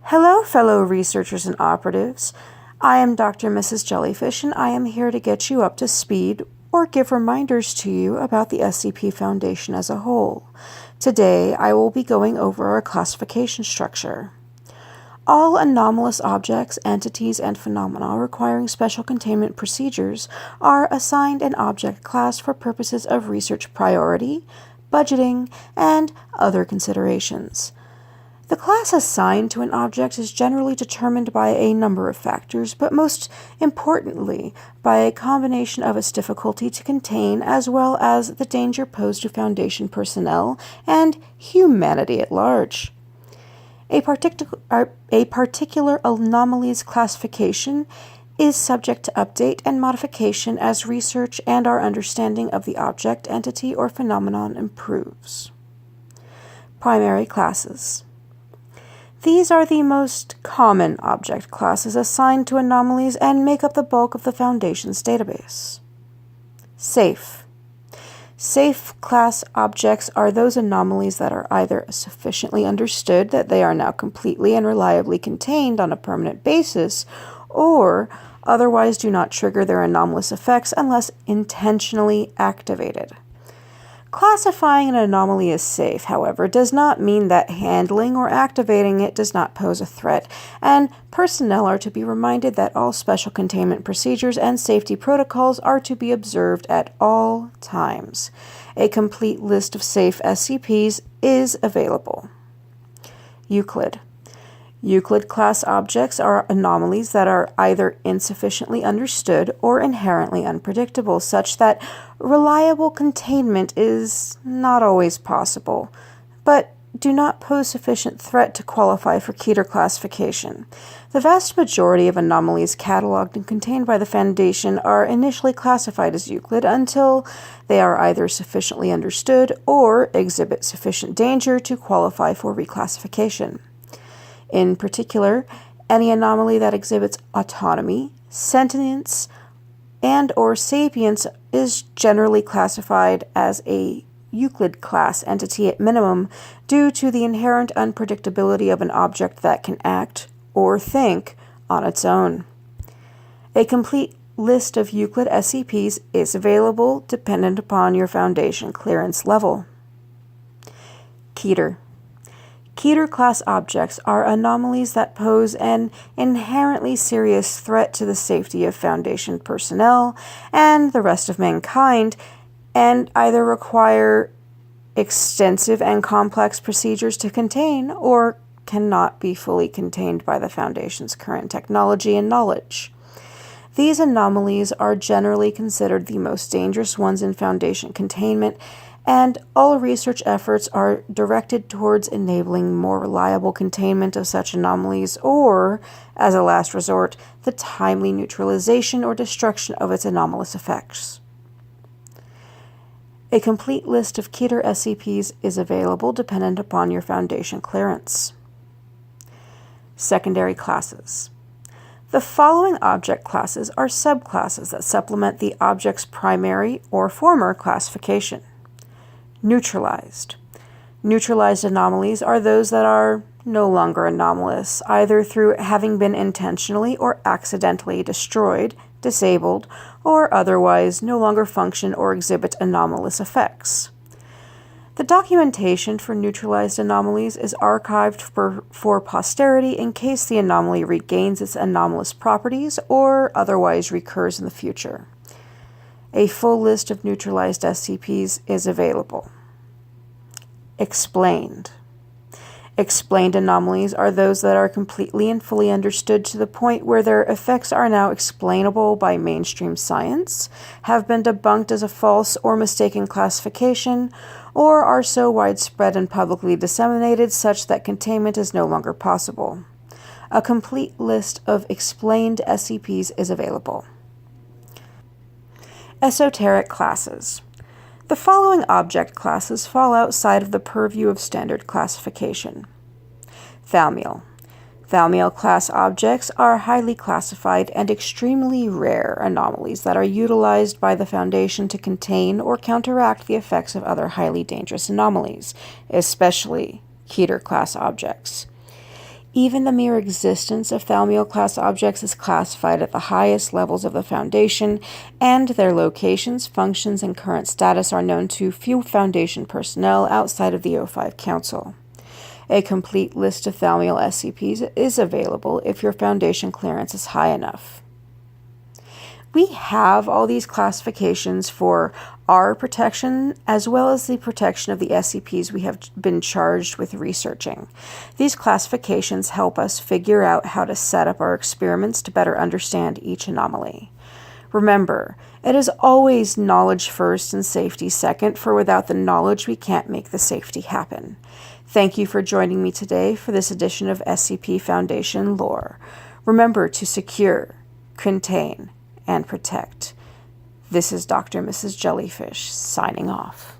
Hello, fellow researchers and operatives. I am Dr.Mrs.Jellyfish, and I am here to get you up to speed or give reminders to you about the SCP Foundation as a whole. Today, I will be going over our classification structure. All anomalous objects, entities, and phenomena requiring special containment procedures are assigned an object class for purposes of research priority, budgeting, and other considerations. The class assigned to an object is generally determined by a number of factors, but most importantly by a combination of its difficulty to contain as well as the danger posed to Foundation personnel and humanity at large. A particular anomaly's classification is subject to update and modification as research and our understanding of the object, entity, or phenomenon improves. Primary classes. These are the most common object classes assigned to anomalies and make up the bulk of the Foundation's database. Safe. Safe class objects are those anomalies that are either sufficiently understood that they are now completely and reliably contained on a permanent basis, or otherwise do not trigger their anomalous effects unless intentionally activated. Classifying an anomaly as safe, however, does not mean that handling or activating it does not pose a threat, and personnel are to be reminded that all special containment procedures and safety protocols are to be observed at all times. A complete list of safe SCPs is available. Euclid. Euclid class objects are anomalies that are either insufficiently understood or inherently unpredictable, such that reliable containment is not always possible, but do not pose sufficient threat to qualify for Keter classification. The vast majority of anomalies cataloged and contained by the Foundation are initially classified as Euclid until they are either sufficiently understood or exhibit sufficient danger to qualify for reclassification. In particular, any anomaly that exhibits autonomy, sentience, and or sapience is generally classified as a Euclid class entity at minimum due to the inherent unpredictability of an object that can act or think on its own. A complete list of Euclid SCPs is available dependent upon your Foundation clearance level. Keter. Keter class objects are anomalies that pose an inherently serious threat to the safety of Foundation personnel and the rest of mankind, and either require extensive and complex procedures to contain or cannot be fully contained by the Foundation's current technology and knowledge. These anomalies are generally considered the most dangerous ones in Foundation containment, and all research efforts are directed towards enabling more reliable containment of such anomalies or, as a last resort, the timely neutralization or destruction of its anomalous effects. A complete list of Keter SCPs is available dependent upon your Foundation clearance. Secondary classes. The following object classes are subclasses that supplement the object's primary or former classification. Neutralized. Neutralized anomalies are those that are no longer anomalous, either through having been intentionally or accidentally destroyed, disabled, or otherwise no longer function or exhibit anomalous effects. The documentation for neutralized anomalies is archived for posterity in case the anomaly regains its anomalous properties or otherwise recurs in the future. A full list of neutralized SCPs is available. Explained. Explained anomalies are those that are completely and fully understood to the point where their effects are now explainable by mainstream science, have been debunked as a false or mistaken classification, or are so widespread and publicly disseminated such that containment is no longer possible. A complete list of explained SCPs is available. Esoteric classes. The following object classes fall outside of the purview of standard classification. Thaumiel. Thaumiel class objects are highly classified and extremely rare anomalies that are utilized by the Foundation to contain or counteract the effects of other highly dangerous anomalies, especially Keter class objects. Even the mere existence of Thaumiel-class objects is classified at the highest levels of the Foundation, and their locations, functions, and current status are known to few Foundation personnel outside of the O5 Council. A complete list of Thaumiel SCPs is available if your Foundation clearance is high enough. We have all these classifications for our protection as well as the protection of the SCPs we have been charged with researching. These classifications help us figure out how to set up our experiments to better understand each anomaly. Remember, it is always knowledge first and safety second, for without the knowledge we can't make the safety happen. Thank you for joining me today for this edition of SCP Foundation Lore. Remember to secure, contain, and protect. This is Dr. Mrs. Jellyfish signing off.